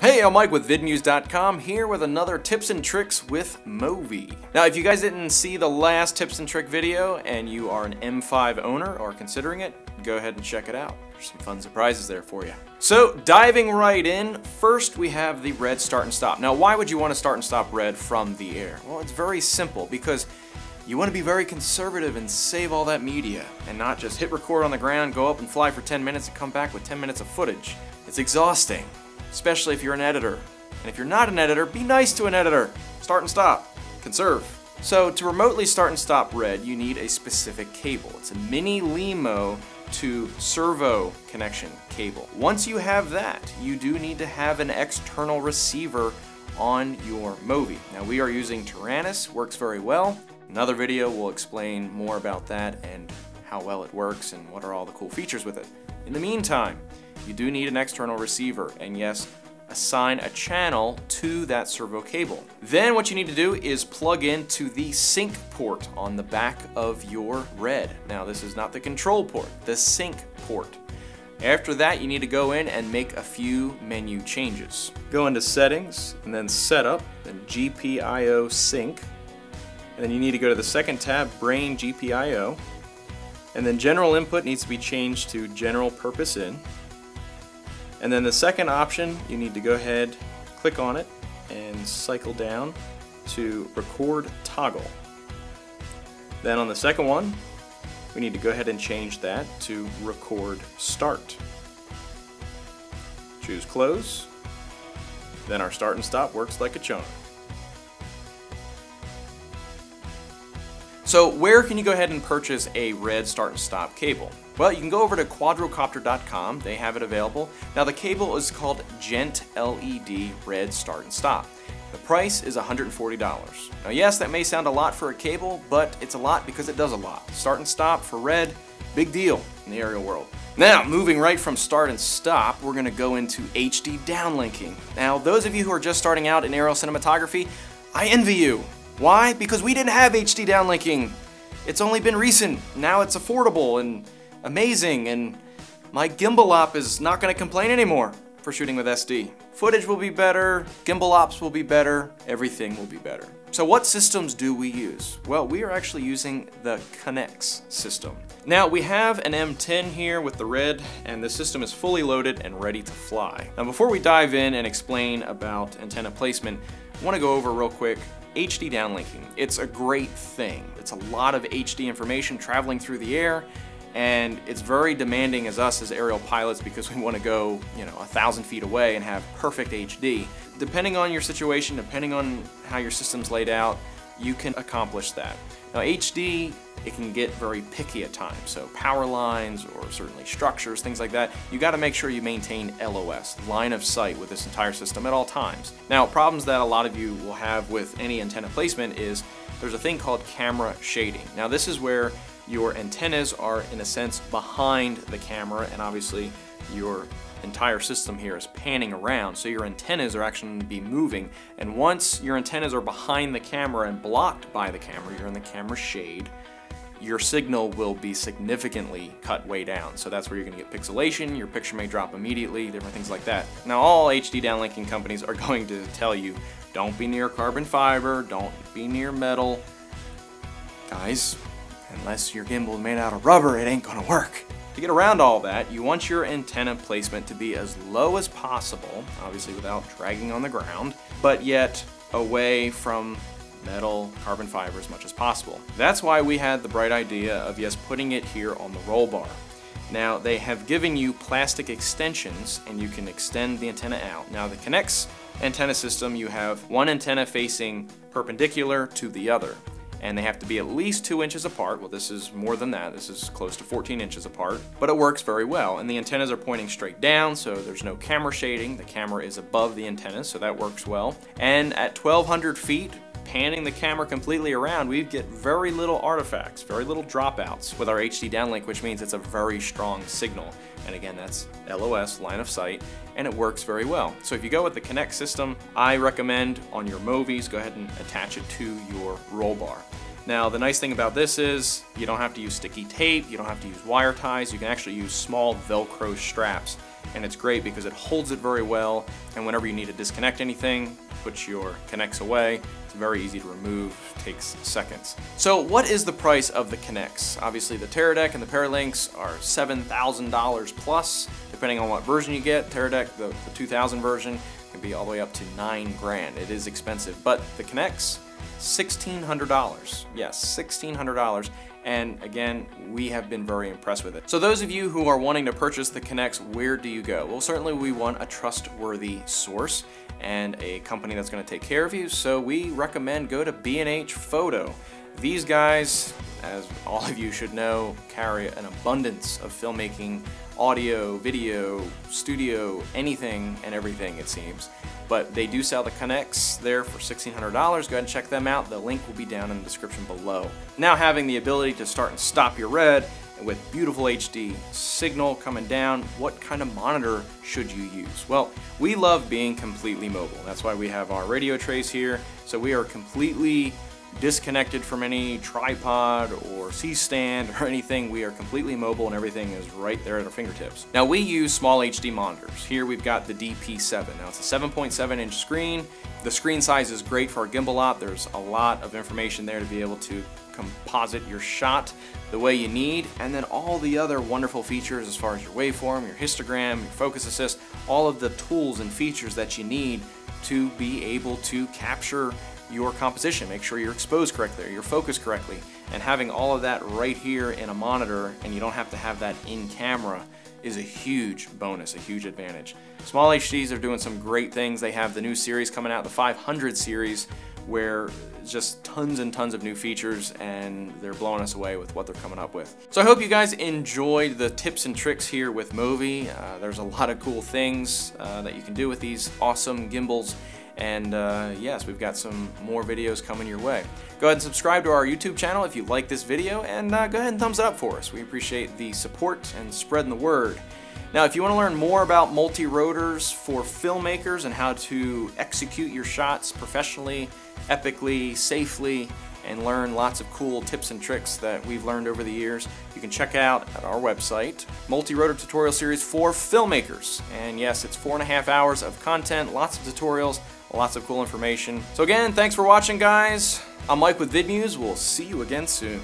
Hey, I'm Mike with VidMuze.com here with another tips and tricks with MoVi. Now, if you guys didn't see the last tips and trick video and you are an M5 owner or considering it, go ahead and check it out. There's some fun surprises there for you. So, diving right in, first we have the red start and stop. Now, why would you want to start and stop red from the air? Well, it's very simple because you want to be very conservative and save all that media and not just hit record on the ground, go up and fly for 10 minutes and come back with 10 minutes of footage. It's exhausting. Especially if you're an editor. And if you're not an editor, be nice to an editor. Start and stop. Conserve. So to remotely start and stop red, you need a specific cable. It's a mini LEMO to servo connection cable. Once you have that, you do need to have an external receiver on your MoVi. Now we are using Tyrannus, works very well. Another video will explain more about that and how well it works and what are all the cool features with it. In the meantime, you do need an external receiver, and yes, assign a channel to that servo cable. Then what you need to do is plug into the sync port on the back of your red. Now this is not the control port, the sync port. After that, you need to go in and make a few menu changes. Go into settings, and then setup, then Gpio Sync, and then you need to go to the second tab, Brain Gpio, and then general input needs to be changed to general purpose in. And then the second option, you need to go ahead, click on it, and cycle down to record toggle. Then on the second one, we need to go ahead and change that to record start. Choose close. Then our start and stop works like a charm. So where can you go ahead and purchase a red start and stop cable? Well, you can go over to quadrocopter.com, they have it available. Now the cable is called gentilini red start and stop. The price is $140. Now yes, that may sound a lot for a cable, but it's a lot because it does a lot. Start and stop for red, big deal in the aerial world. Now, moving right from start and stop, we're gonna go into HD downlinking. Now, those of you who are just starting out in aerial cinematography, I envy you. Why? Because we didn't have HD downlinking. It's only been recent. Now it's affordable and amazing, and my gimbal op is not going to complain anymore for shooting with SD. Footage will be better, gimbal ops will be better, everything will be better. So what systems do we use? Well, we are actually using the Connex system. Now we have an M10 here with the red, and the system is fully loaded and ready to fly. Now before we dive in and explain about antenna placement, I want to go over real quick HD downlinking. It's a great thing. It's a lot of HD information traveling through the air, and it's very demanding as us as aerial pilots because we want to go, 1,000 feet away and have perfect HD. Depending on your situation, depending on how your system's laid out, you can accomplish that. Now HD, it can get very picky at times, so power lines or certainly structures, things like that, you got to make sure you maintain LOS, line of sight, with this entire system at all times. Now, problems that a lot of you will have with any antenna placement is there's a thing called camera shading. Now this is where your antennas are, in a sense, behind the camera, and obviously your entire system here is panning around, so your antennas are actually going to be moving, and once your antennas are behind the camera and blocked by the camera, you're in the camera shade, your signal will be significantly cut way down. So that's where you're going to get pixelation, your picture may drop immediately, different things like that. Now all HD downlinking companies are going to tell you, don't be near carbon fiber, don't be near metal. Guys, unless your gimbal is made out of rubber, it ain't gonna work. To get around all that, you want your antenna placement to be as low as possible, obviously without dragging on the ground, but yet away from metal, carbon fiber as much as possible. That's why we had the bright idea of, yes, putting it here on the roll bar. Now, they have given you plastic extensions, and you can extend the antenna out. Now, the Connex antenna system, you have one antenna facing perpendicular to the other, and they have to be at least 2 inches apart. Well, this is more than that. This is close to 14 inches apart, but it works very well. And the antennas are pointing straight down, so there's no camera shading. The camera is above the antennas, so that works well. And at 1,200 feet, panning the camera completely around, we get very little artifacts, very little dropouts with our HD downlink, which means it's a very strong signal. And again, that's LOS, line of sight, and it works very well. So if you go with the Connex system, I recommend on your MoVis, go ahead and attach it to your roll bar. Now, the nice thing about this is you don't have to use sticky tape, you don't have to use wire ties, you can actually use small Velcro straps and it's great because it holds it very well, and whenever you need to disconnect anything, put your Connex away. It's very easy to remove, takes seconds. So what is the price of the Connex? Obviously the Teradek and the Paralinks are $7,000 plus, depending on what version you get. Teradek, the 2000 version, can be all the way up to $9 grand. It is expensive, but the Connex, $1,600. Yes, $1,600. And again, we have been very impressed with it. So those of you who are wanting to purchase the Connex, where do you go? Well, certainly we want a trustworthy source and a company that's going to take care of you. So we recommend go to B&H Photo. These guys, as all of you should know, carry an abundance of filmmaking, audio, video, studio, anything and everything, it seems. But they do sell the Connex there for $1,600. Go ahead and check them out. The link will be down in the description below. Now, having the ability to start and stop your red with beautiful HD signal coming down, what kind of monitor should you use? Well, we love being completely mobile. That's why we have our radio trays here. So we are completely disconnected from any tripod or C-stand or anything. We are completely mobile and everything is right there at our fingertips. Now we use small HD monitors. Here we've got the DP7. Now it's a 7.7 inch screen. The screen size is great for our gimbal op. There's a lot of information there to be able to composite your shot the way you need, and then all the other wonderful features as far as your waveform, your histogram, your focus assist, all of the tools and features that you need to be able to capture your composition, make sure you're exposed correctly, you're focused correctly, and having all of that right here in a monitor and you don't have to have that in camera is a huge bonus, a huge advantage. Small HDs are doing some great things. They have the new series coming out, the 500 series, where just tons and tons of new features, and they're blowing us away with what they're coming up with. So I hope you guys enjoyed the tips and tricks here with MoVi. There's a lot of cool things that you can do with these awesome gimbals. And yes, we've got some more videos coming your way. Go ahead and subscribe to our YouTube channel if you like this video, and go ahead and thumbs it up for us. We appreciate the support and spreading the word. Now, if you want to learn more about multi-rotors for filmmakers and how to execute your shots professionally, epically, safely, and learn lots of cool tips and tricks that we've learned over the years, you can check out at our website, multi-rotor tutorial series for filmmakers. And yes, it's 4.5 hours of content, lots of tutorials, lots of cool information. So again, thanks for watching, guys. I'm Mike with VidMuze. We'll see you again soon.